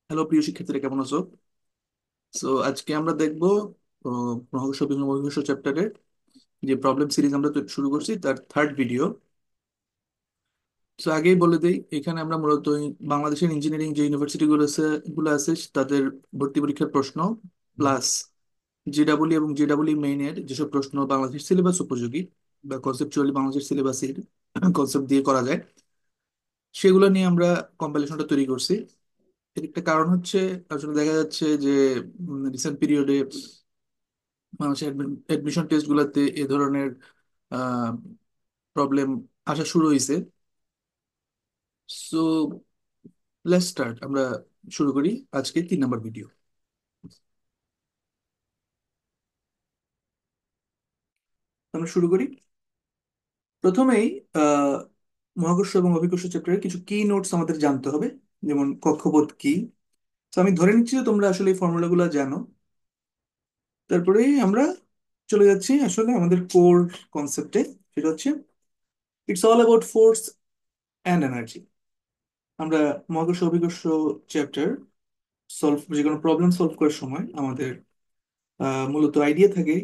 Hello প্রিয় শিক্ষার্থীরা, কেমন আছো? আজকে আমরা দেখব মহাকর্ষ বিজ্ঞান মহাকর্ষ চ্যাপ্টারের যে প্রবলেম সিরিজ আমরা তো শুরু করছি তার থার্ড ভিডিও। আগেই বলে দেই, এখানে আমরা মূলত বাংলাদেশের ইঞ্জিনিয়ারিং যে ইউনিভার্সিটি গুলো আছে তাদের ভর্তি পরীক্ষার প্রশ্ন প্লাস জেডাব্লিউ এবং জেডাব্লিউ মেইনের যেসব প্রশ্ন বাংলাদেশ সিলেবাস উপযোগী বা কনসেপচুয়ালি বাংলাদেশ সিলেবাসের কনসেপ্ট দিয়ে করা যায় সেগুলো নিয়ে আমরা কম্পাইলেশনটা তৈরি করছি। এর একটা কারণ হচ্ছে, আসলে দেখা যাচ্ছে যে রিসেন্ট পিরিয়ডে বাংলাদেশের অ্যাডমিশন টেস্ট গুলাতে এ ধরনের প্রবলেম আসা শুরু হয়েছে। সো লেটস স্টার্ট, আমরা শুরু করি আজকে 3 নম্বর ভিডিও। আমরা শুরু করি প্রথমেই আহ মহাকর্ষ এবং অভিকর্ষ চ্যাপ্টারে কিছু কি নোটস আমাদের জানতে হবে, যেমন কক্ষপথ কি। তো আমি ধরে নিচ্ছি যে তোমরা আসলে এই ফর্মুলাগুলো জানো। তারপরেই আমরা চলে যাচ্ছি আসলে আমাদের কোর কনসেপ্টে। সেটা হচ্ছে it's all about force and energy. আমরা মহাকর্ষ অভিকর্ষ চ্যাপ্টার যে কোনো প্রবলেম সলভ করার সময় আমাদের মূলত আইডিয়া থাকে।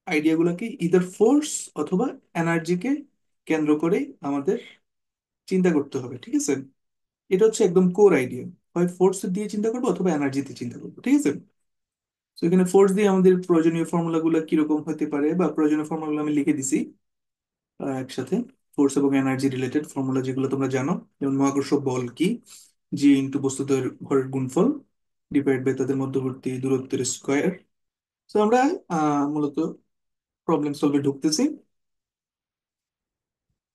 আইডিয়াগুলোকে ইদার ফোর্স অথবা এনার্জিকে কেন্দ্র করে আমাদের চিন্তা করতে হবে, ঠিক আছে? এটা হচ্ছে একদম কোর আইডিয়া। হয় ফোর্স দিয়ে চিন্তা করবো অথবা এনার্জি দিয়ে চিন্তা করবো, ঠিক আছে? তো এখানে ফোর্স দিয়ে আমাদের প্রয়োজনীয় ফর্মুলা গুলো কিরকম হতে পারে বা প্রয়োজনীয় ফর্মুলা গুলো আমি লিখে দিছি একসাথে। ফোর্স এবং এনার্জি রিলেটেড ফর্মুলা যেগুলো তোমরা জানো, যেমন মহাকর্ষ বল কি, জি ইন্টু বস্তুদের ভরের গুণফল ডিভাইড বাই তাদের মধ্যবর্তী দূরত্বের স্কোয়ার। তো আমরা মূলত প্রবলেম সলভে ঢুকতেছি।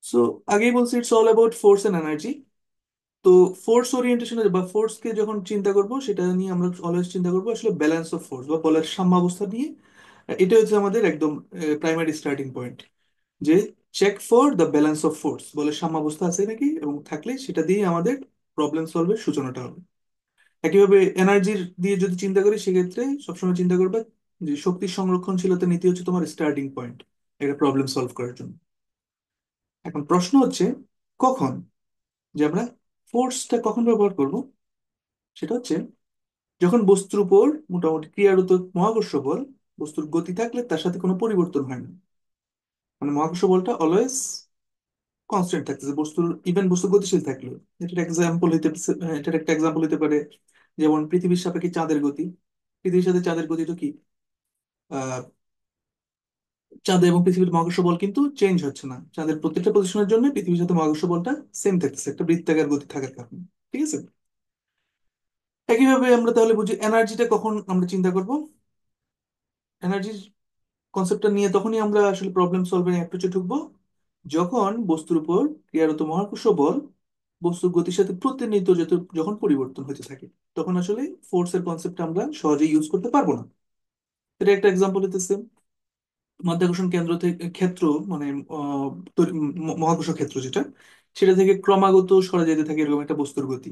সো আগেই বলছি it's all about force and energy. তো ফোর্স ওরিয়েন্টেশনে বা ফোর্সকে যখন চিন্তা করব সেটা নিয়ে আমরা অলওয়েজ চিন্তা করবো আসলে ব্যালেন্স অফ ফোর্স বা বলের সাম্যাবস্থা নিয়ে। এটা হচ্ছে আমাদের একদম প্রাইমারি স্টার্টিং পয়েন্ট, যে check for the balance of force, বলের সাম্যাবস্থা আছে নাকি, এবং থাকলে সেটা দিয়ে আমাদের প্রবলেম সলভের সূচনাটা হবে। একইভাবে এনার্জির দিয়ে যদি চিন্তা করি সেক্ষেত্রে সবসময় চিন্তা করবে যে শক্তির সংরক্ষণশীলতা নীতি হচ্ছে তোমার স্টার্টিং পয়েন্ট একটা প্রবলেম সলভ করার জন্য। এখন প্রশ্ন হচ্ছে কখন, যে আমরা ফোর্সটা কখন ব্যবহার করব। সেটা হচ্ছে যখন বস্তুর উপর মোটামুটি ক্রিয়ারত মহাকর্ষ বল, বস্তুর গতি থাকলে তার সাথে কোনো পরিবর্তন হয় না। মানে মহাকর্ষ বলটা অলওয়েজ কনস্ট্যান্ট থাকতেছে বস্তুর, ইভেন বস্তু গতিশীল থাকলেও। এটার একটা এক্সাম্পল হতে পারে যেমন পৃথিবীর সাপেক্ষে চাঁদের গতি। পৃথিবীর সাথে চাঁদের গতি তো কি, আহ চাঁদে এবং পৃথিবীর মহাকর্ষ বল কিন্তু চেঞ্জ হচ্ছে না। চাঁদের প্রত্যেকটা পজিশনের জন্য পৃথিবীর সাথে মহাকর্ষ বলটা সেম থাকতেছে একটা বৃত্তাকার গতি থাকার কারণে, ঠিক আছে? একইভাবে আমরা তাহলে বুঝি এনার্জিটা কখন আমরা চিন্তা করব। এনার্জির কনসেপ্টটা নিয়ে তখনই আমরা আসলে প্রবলেম সলভিং অ্যাপ্রোচে ঢুকবো, যখন বস্তুর উপর ক্রিয়ারত মহাকর্ষ বল বস্তুর গতির সাথে প্রতিনিয়ত যখন পরিবর্তন হতে থাকে, তখন আসলে ফোর্সের কনসেপ্ট আমরা সহজে ইউজ করতে পারবো না। এটা একটা এক্সাম্পল হতেছে মাধ্যাকর্ষণ কেন্দ্র থেকে ক্ষেত্র, মানে মহাকর্ষ ক্ষেত্র যেটা, সেটা থেকে ক্রমাগত সরে যেতে থাকে এরকম একটা বস্তুর গতি।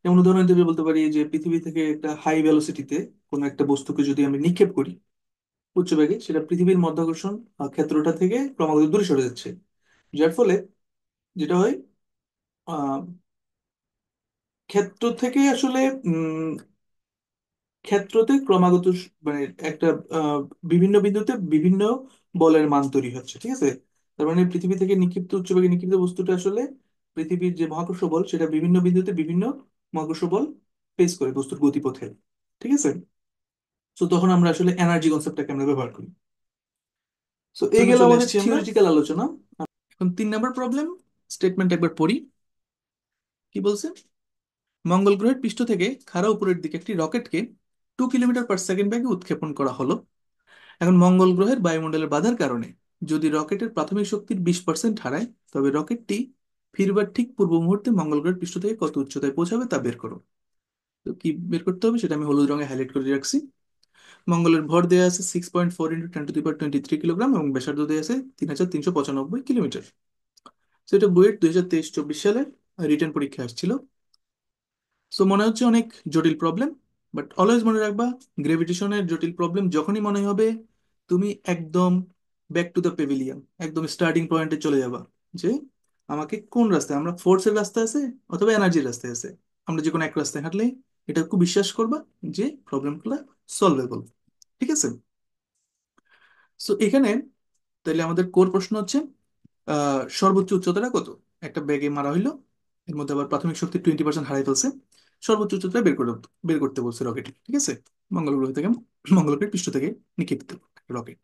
যেমন উদাহরণ হিসেবে বলতে পারি যে পৃথিবী থেকে একটা হাই ভেলোসিটিতে কোনো একটা বস্তুকে যদি আমি নিক্ষেপ করি উচ্চ বেগে, সেটা পৃথিবীর মধ্যাকর্ষণ ক্ষেত্রটা থেকে ক্রমাগত দূরে সরে যাচ্ছে। যার ফলে যেটা হয়, আহ ক্ষেত্র থেকে আসলে ক্ষেত্রতে ক্রমাগত মানে একটা আহ, বিভিন্ন বিন্দুতে বিভিন্ন বলের মান তৈরি হচ্ছে, ঠিক আছে? তার মানে পৃথিবী থেকে নিক্ষিপ্ত উচ্চবেগে নিক্ষিপ্ত বস্তুটা আসলে পৃথিবীর যে মহাকর্ষ বল সেটা বিভিন্ন বিন্দুতে বিভিন্ন মহাকর্ষ বল ফেস করে বস্তুর গতিপথে, ঠিক আছে? তো তখন আমরা আসলে এনার্জি কনসেপ্টটাকে আমরা ব্যবহার করি। এই জন্য গেল চলে আমাদের এসেছি আমরা। থিওরিটিক্যাল আলোচনা। এখন 3 নম্বর প্রবলেম স্টেটমেন্ট একবার পড়ি। কি বলছে? মঙ্গল গ্রহের পৃষ্ঠ থেকে খাড়া উপরের দিকে একটি রকেটকে 2 কিলোমিটার পার সেকেন্ড বেগে উৎক্ষেপণ করা হলো। এখন মঙ্গল গ্রহের বায়ুমণ্ডলের বাধার কারণে যদি রকেটের প্রাথমিক শক্তির 20% হারায়, তবে রকেটটি ফিরবার ঠিক পূর্ব মুহূর্তে মঙ্গল গ্রহের পৃষ্ঠ থেকে কত উচ্চতায় পৌঁছাবে তা বের করো। তো কি বের করতে হবে সেটা আমি হলুদ রঙে হাইলাইট করে রাখছি। মঙ্গলের ভর দেওয়া আছে 6.4 × 10⁻23 কিলোগ্রাম এবং ব্যাসার্ধ দেওয়া আছে 3395 কিলোমিটার। এটা বুয়েট 2023-24 সালের রিটেন পরীক্ষা আসছিল। মনে হচ্ছে অনেক জটিল প্রবলেম, বাট অলওয়েজ মনে রাখবা, গ্রেভিটেশনের জটিল প্রবলেম যখনই মনে হবে তুমি একদম ব্যাক টু দ্য পেভিলিয়ন, একদম স্টার্টিং পয়েন্টে চলে যাবা, যে আমাকে কোন রাস্তায়, আমরা ফোর্সের রাস্তা আছে অথবা এনার্জির রাস্তায় আছে। আমরা যে কোনো এক রাস্তায় হাঁটলেই এটা খুব বিশ্বাস করবা যে প্রবলেমগুলো সলভেবল। ঠিক আছে। সো এখানে তাহলে আমাদের কোর প্রশ্ন হচ্ছে সর্বোচ্চ উচ্চতাটা কত। একটা ব্যাগে মারা হইলো, এর মধ্যে আবার প্রাথমিক শক্তি 20% হারাই ফেলছে, সর্বোচ্চ উচ্চতা বের করতে বলছে রকেট। ঠিক আছে। মঙ্গল গ্রহ থেকে, মঙ্গল গ্রহের পৃষ্ঠ থেকে নিক্ষেপিত রকেট।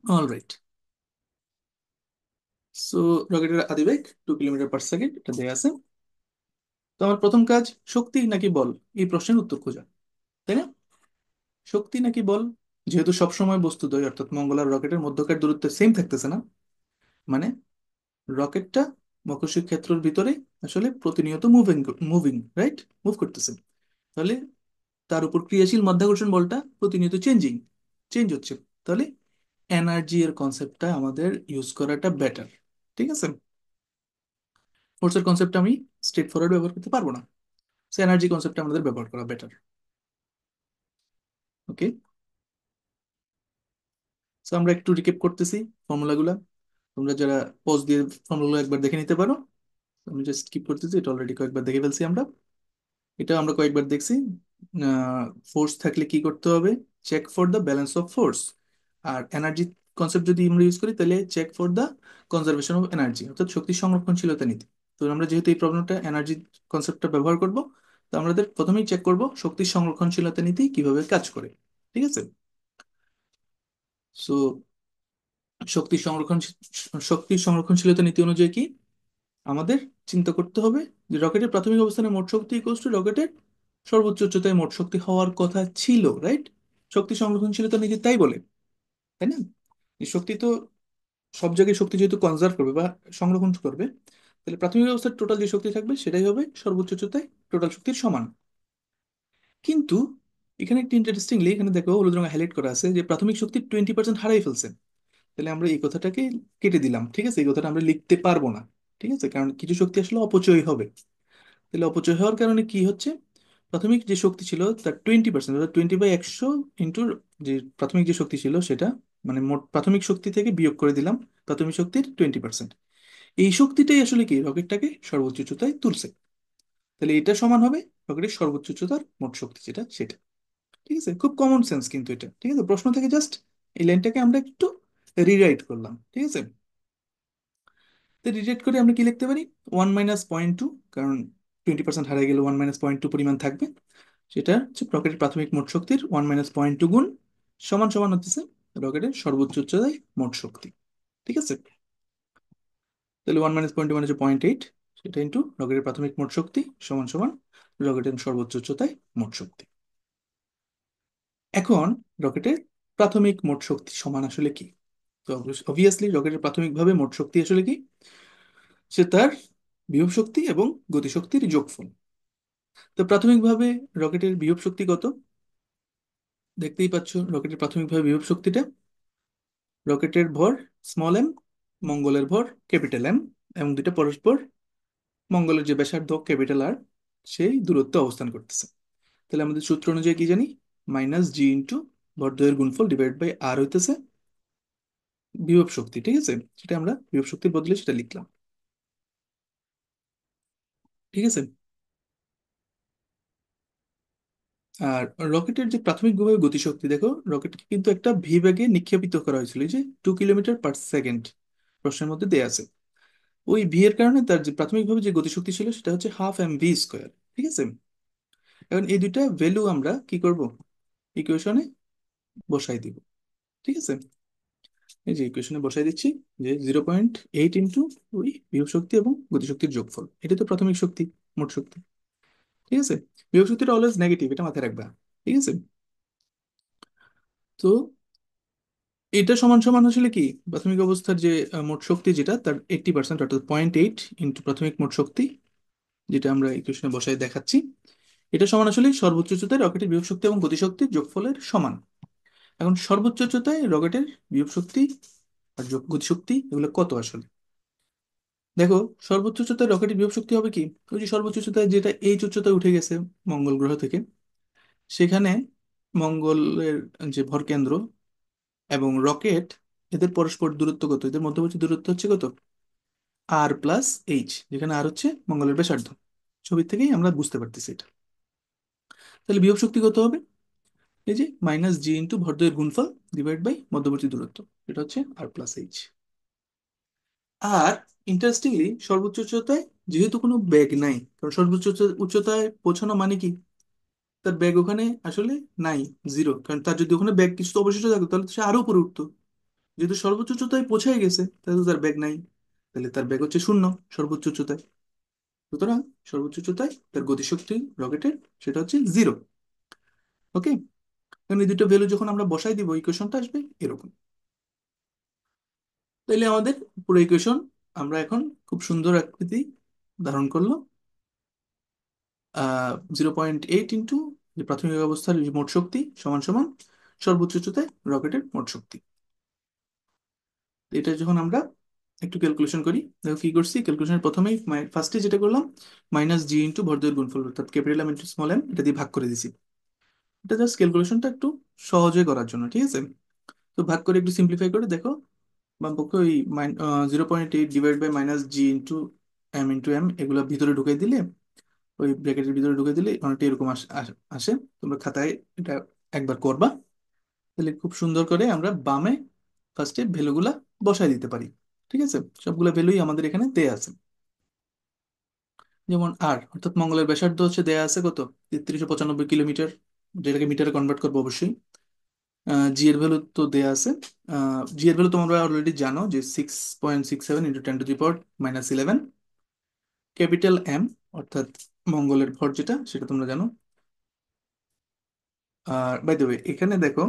অলরাইট। সো রকেটের আদিবেগ 2 কিলোমিটার পার সেকেন্ড এটা দেয়া আছে। তো আমার প্রথম কাজ শক্তি নাকি বল এই প্রশ্নের উত্তর খোঁজা, তাই না? শক্তি নাকি বল, যেহেতু সবসময় বস্তুদ্বয় অর্থাৎ মঙ্গল আর রকেটের মধ্যকার দূরত্ব সেম থাকতেছে না, মানে রকেটটা মহাকর্ষীয় ক্ষেত্রের ভিতরে আসলে প্রতিনিয়ত মুভিং রাইট, মুভ করতেছে। তাহলে তার উপর ক্রিয়াশীল মাধ্যাকর্ষণ বলটা প্রতিনিয়ত চেঞ্জ হচ্ছে। তাহলে এনার্জি এর কনসেপ্টটা আমাদের ইউজ করাটা বেটার। ঠিক আছে। ফোর্সের কনসেপ্ট আমি স্ট্রেট ফরওয়ার্ড ব্যবহার করতে পারবো না, সো এনার্জি কনসেপ্টটা আমাদের ব্যবহার করা বেটার। ওকে। সো আমরা একটু রিকেপ করতেছি ফর্মুলাগুলা। তোমরা যারা পজ দিয়ে ফর্মুলা একবার দেখে নিতে পারো। আমি জাস্ট স্কিপ করতেছি, এটা অলরেডি কয়েকবার দেখে ফেলছি আমরা। এটা আমরা কয়েকবার দেখছি। ফোর্স থাকলে কি করতে হবে, check for the balance of force. আর এনার্জি কনসেপ্ট যদি আমরা ইউজ করি তাহলে check for the conservation of energy, অর্থাৎ শক্তি সংরক্ষণশীলতা নীতি। তো আমরা যেহেতু এই প্রবলেমটা এনার্জি কনসেপ্টটা ব্যবহার করব, তো আমাদের প্রথমেই চেক করব শক্তি সংরক্ষণশীলতা নীতি কিভাবে কাজ করে। ঠিক আছে। সো শক্তি সংরক্ষণ শক্তি সংরক্ষণশীলতা নীতি অনুযায়ী কি আমাদের চিন্তা করতে হবে যে রকেটের প্রাথমিক অবস্থানে মোট শক্তি ইকুয়ালস টু রকেটের সর্বোচ্চ উচ্চতায় মোট শক্তি হওয়ার কথা ছিল, রাইট? শক্তি সংরক্ষণশীলতা নীতি তাই বলে, তাই না? এই শক্তি তো সব জায়গায় শক্তি যেহেতু কনজার্ভ করবে বা সংরক্ষণ করবে, তাহলে প্রাথমিক অবস্থার টোটাল যে শক্তি থাকবে সেটাই হবে সর্বোচ্চ উচ্চতায় টোটাল শক্তির সমান। কিন্তু এখানে একটি ইন্টারেস্টিংলি এখানে দেখো হলুদ রঙে হাইলাইট করা আছে যে প্রাথমিক শক্তি 20% হারাই ফেলছে। তাহলে আমরা এই কথাটাকে কেটে দিলাম। ঠিক আছে, এই কথাটা আমরা লিখতে পারবো না। ঠিক আছে, কারণ কিছু শক্তি আসলে অপচয় হবে। তাহলে অপচয় হওয়ার কারণে কি হচ্ছে, প্রাথমিক যে শক্তি ছিল তার 20%, অর্থাৎ 20/100 ইন্টু যে প্রাথমিক যে শক্তি ছিল সেটা, মানে মোট প্রাথমিক শক্তি থেকে বিয়োগ করে দিলাম প্রাথমিক শক্তির 20%। এই শক্তিটাই আসলে কি রকেটটাকে সর্বোচ্চ উচ্চতায় তুলছে। তাহলে এটা সমান হবে রকেটের সর্বোচ্চ উচ্চতার মোট শক্তি যেটা সেটা। ঠিক আছে, খুব কমন সেন্স কিন্তু এটা। ঠিক আছে, প্রশ্ন থেকে জাস্ট এই লাইনটাকে আমরা একটু রিরাইট করলাম। ঠিক আছে। তো রিরাইট করে আমরা কি লিখতে পারি, 1 - 0.2, কারণ 20% হারিয়ে গেলে 1 - 0.2 পরিমাণ থাকবে। সেটা হচ্ছে রকেটের প্রাথমিক মোট শক্তির 1 - 0.2 গুণ, সমান সমান হচ্ছে রকেটের সর্বোচ্চ উচ্চতায় মোট শক্তি। ঠিক আছে। তাহলে 1 - 0.2 মানে হচ্ছে 0.8, সেটা ইন্টু রকেটের প্রাথমিক মোট শক্তি সমান সমান রকেটের সর্বোচ্চ উচ্চতায় মোট শক্তি। এখন রকেটের প্রাথমিক মোট শক্তি সমান আসলে কি? তো অবভিয়াসলি রকেটের প্রাথমিকভাবে মোট শক্তি আসলে কি, সে তার বিভব শক্তি এবং গতিশক্তির যোগফল। তো প্রাথমিকভাবে রকেটের বিভব শক্তি কত, দেখতেই পাচ্ছ রকেটের প্রাথমিকভাবে বিভব শক্তিটা, রকেটের ভর স্মল এম, মঙ্গলের ভর ক্যাপিটাল এম, এবং দুইটা পরস্পর মঙ্গলের যে ব্যাসার্ধ ক্যাপিটাল আর সেই দূরত্বে অবস্থান করতেছে। তাহলে আমাদের সূত্র অনুযায়ী কি জানি, -g ইন্টু ভরদ্বয়ের গুণফল ডিভাইড বাই আর হইতেছে বিভব শক্তি। ঠিক আছে, সেটা আমরা বিভব শক্তির বদলে সেটা লিখলাম। ঠিক আছে। আর রকেটের যে প্রাথমিকভাবে গতিশক্তি দেখো, রকেটকে কিন্তু একটা ভি বেগে নিক্ষেপিত করা হয়েছিল, এই যে 2 কিলোমিটার পার সেকেন্ড প্রশ্নের মধ্যে দেয়া আছে। ওই ভি এর কারণে তার যে প্রাথমিকভাবে যে গতিশক্তি ছিল সেটা হচ্ছে 12 mv²। ঠিক আছে। এখন এই দুইটা ভ্যালু আমরা কি করব, ইকুয়েশনে বসাই দিব। ঠিক আছে, এই যে ইকুয়েশনে বসাই দিচ্ছি যে 0.8 ইন্টু ওই বিভব শক্তি এবং গতিশক্তির যোগফল, এটা তো প্রাথমিক শক্তি, মোট শক্তি। ঠিক আছে। বিভব শক্তিটা অলওয়েজ নেগেটিভ, এটা মাথায় রাখবা। ঠিক আছে। তো এটা সমান সমান আসলে কি, প্রাথমিক অবস্থার যে মোট শক্তি যেটা তার 80%, অর্থাৎ 0.8 ইন্টু প্রাথমিক মোট শক্তি, যেটা আমরা ইকুয়েশনে বসায় দেখাচ্ছি। এটা সমান আসলে সর্বোচ্চ উচ্চতায় রকেটের বিভব শক্তি এবং গতিশক্তির যোগফলের সমান। এখন সর্বোচ্চ উচ্চতায় রকেটের বিভব শক্তি আর গতিশক্তি এগুলো কত আসলে, দেখো সর্বোচ্চ উচ্চতায় রকেটের বিভব শক্তি হবে কি, ওই যে সর্বোচ্চ উচ্চতায় যেটা এইচ উচ্চতায় উঠে গেছে মঙ্গল গ্রহ থেকে, সেখানে মঙ্গলের যে ভরকেন্দ্র এবং রকেট, এদের পরস্পর দূরত্ব কত, এদের মধ্যবর্তী দূরত্ব হচ্ছে কত, আর প্লাস এইচ, যেখানে আর হচ্ছে মঙ্গলের ব্যাসার্ধ। ছবির থেকেই আমরা বুঝতে পারতেছি এটা। তাহলে বিভব শক্তি কত হবে? এই যে মাইনাস জি ইন্টু ভরদয়ের গুণফল ডিভাইড বাই মধ্যবর্তী দূরত্ব, এটা হচ্ছে আর প্লাস এইচ। আর ইন্টারেস্টিংলি সর্বোচ্চ উচ্চতায় যেহেতু কোনো ব্যাগ নাই, কারণ সর্বোচ্চ উচ্চতায় পৌঁছানো মানে কি, তার ব্যাগ ওখানে আসলে নাই, জিরো, কারণ তার যদি ওখানে ব্যাগ কিছু তো অবশিষ্ট থাকতো তাহলে তো সে আরো উপরে উঠতো। যেহেতু সর্বোচ্চ উচ্চতায় পৌঁছায় গেছে তাহলে তো তার ব্যাগ নাই, তাহলে তার ব্যাগ হচ্ছে শূন্য সর্বোচ্চ উচ্চতায়। সুতরাং সর্বোচ্চ উচ্চতায় তার গতিশক্তি রকেটের সেটা হচ্ছে জিরো। ওকে, কারণ এই দুটো ভ্যালু যখন আমরা বসাই দিব ইকুয়েশনটা আসবে এরকম। তাইলে আমাদের পুরো ইকুয়েশন আমরা এখন খুব সুন্দর আকৃতি ধারণ করলো। 0.8 ইন্টু যে প্রাথমিক অবস্থার যে মোট শক্তি সমান সমান সর্বোচ্চ উচ্চতায় রকেটের মোট শক্তি। তো এটা যখন আমরা একটু ক্যালকুলেশন করি, দেখো কি করছি ক্যালকুলেশনের প্রথমেই ফার্স্টে যেটা করলাম, মাইনাস জি ইন্টু ভরদয়ের গুণফল অর্থাৎ capital M into small M এটা দিয়ে ভাগ করে দিছি। এটা জাস্ট ক্যালকুলেশনটা একটু সহজে করার জন্য, ঠিক আছে। তো ভাগ করে একটু সিম্পলিফাই করে দেখো, বাম পক্ষে ওই 0.8 divide by minus G into M এগুলো ভিতরে ঢুকাই দিলে, ওই ব্র্যাকেটের ভিতরে ঢুকে দিলে অনেকটা এরকম আসে। তোমরা খাতায় এটা একবার করবা, তাহলে খুব সুন্দর করে আমরা বামে ফার্স্টে ভ্যালুগুলা বসাই দিতে পারি। ঠিক আছে, সবগুলো ভ্যালুই আমাদের এখানে দেয়া আছে। যেমন আর অর্থাৎ মঙ্গলের ব্যাসার্ধ হচ্ছে দেয়া আছে কত, 3395 কিলোমিটার, যেটাকে মিটারে কনভার্ট করবো অবশ্যই। জি এর ভ্যালু তো দেয়া আছে। জি এর ভ্যালু তোমরা অলরেডি জানো যে 6.67 ইন্টু 10⁻⁻11। ক্যাপিটাল এম অর্থাৎ মঙ্গলের ভর যেটা সেটা তোমরা জানো। আর বাই দ্য ওয়ে এখানে দেখো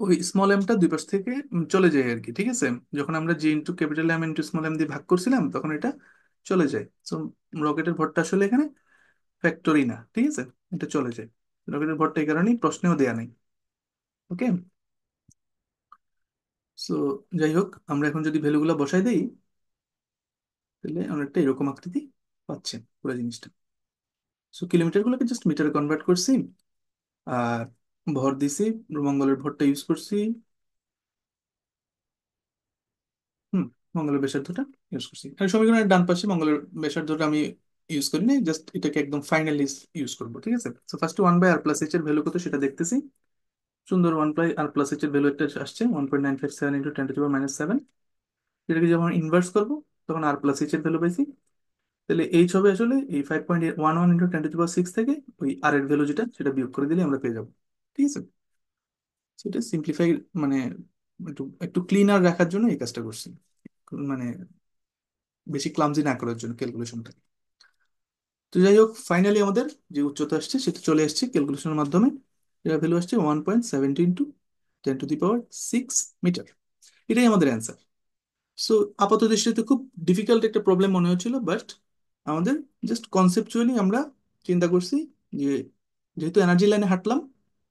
ওই স্মল এমটা দুই পাশ থেকে চলে যায় আর কি, ঠিক আছে। যখন আমরা G into capital M into small M দিয়ে ভাগ করছিলাম তখন এটা চলে যায়। তো রকেটের ভরটা আসলে এখানে ফ্যাক্টরি না, ঠিক আছে, এটা চলে যায়। রকেটের ভরটা এই কারণেই প্রশ্নেও দেয়া নেই। ওকে, সো যাই হোক আমরা এখন যদি ভ্যালুগুলো বসাই দেই তাহলে অনেকটা এরকম আকৃতি পাচ্ছেন পুরো জিনিসটা। সো কিলোমিটার গুলোকে জাস্ট মিটারে কনভার্ট করছি, আর ভর দিছি, মঙ্গলের ভরটা ইউজ করছি। হুম, মঙ্গলের ব্যাসার্ধটা ইউজ করছি, আর সমীকরণের ডান পাশে মঙ্গলের ব্যাসার্ধটা আমি ইউজ করি না, জাস্ট এটাকে একদম ফাইনালি ইউজ করবো, ঠিক আছে। তো ফার্স্ট 1/r+h এর ভ্যালু কত সেটা দেখতেছি। সুন্দর, 1/r+h এর ভ্যালু একটা আসছে 1.957 ইন্টু 10⁻⁻7। এটাকে যখন ইনভার্স করবো তখন r+h এর ভ্যালু পাইছি। তাহলে এইচ হবে আসলে এই 5.11 ইন্টু 10⁻6 থেকে ওই আর এর ভ্যালু যেটা সেটা বিয়োগ করে দিলে আমরা পেয়ে যাবো। ঠিক আছে, সেটা সিম্পলিফাই মানে একটু একটু ক্লিনার রাখার জন্য এই কাজটা করছি, মানে বেশি ক্লামজি না করার জন্য ক্যালকুলেশনটা। তো যাই হোক ফাইনালি আমাদের যে উচ্চতা আসছে সেটা চলে আসছে ক্যালকুলেশনের মাধ্যমে। এর ভ্যালু আসছে 1.72 × 10⁻⁶ মিটার। এটাই আমাদের অ্যান্সার। সো আপাত দৃষ্টিতে খুব ডিফিকাল্ট একটা প্রবলেম মনে হচ্ছিল, বাট আমাদের জাস্ট কনসেপচুয়ালি আমরা চিন্তা করছি যে যেহেতু এনার্জি লাইনে হাঁটলাম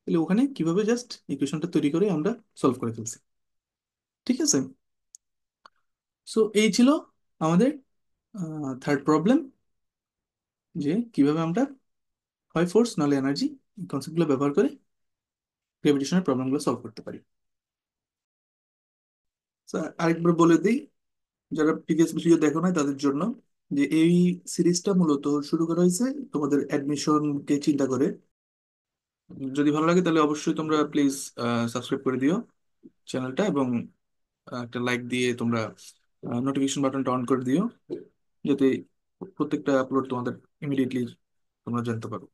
তাহলে ওখানে কিভাবে জাস্ট ইকুয়েশনটা তৈরি করে আমরা সলভ করে ফেলছি। ঠিক আছে, সো এই ছিল আমাদের থার্ড প্রবলেম, যে কিভাবে আমরা হয় ফোর্স নাহলে এনার্জি এই কনসেপ্টগুলো ব্যবহার করে গ্র্যাভিটেশনের প্রবলেমগুলো সলভ করতে পারি। স্যার আরেকবার বলে দিই যারা প্রিভিয়াস ভিডিও দেখো নাই তাদের জন্য, যে এই সিরিজটা মূলত শুরু করা হয়েছে তোমাদের অ্যাডমিশনকে চিন্তা করে। যদি ভালো লাগে তাহলে অবশ্যই তোমরা প্লিজ সাবস্ক্রাইব করে দিও চ্যানেলটা, এবং একটা লাইক দিয়ে তোমরা নোটিফিকেশন বাটনটা অন করে দিও, যাতে প্রত্যেকটা আপলোড তোমাদের ইমিডিয়েটলি তোমরা জানতে পারো।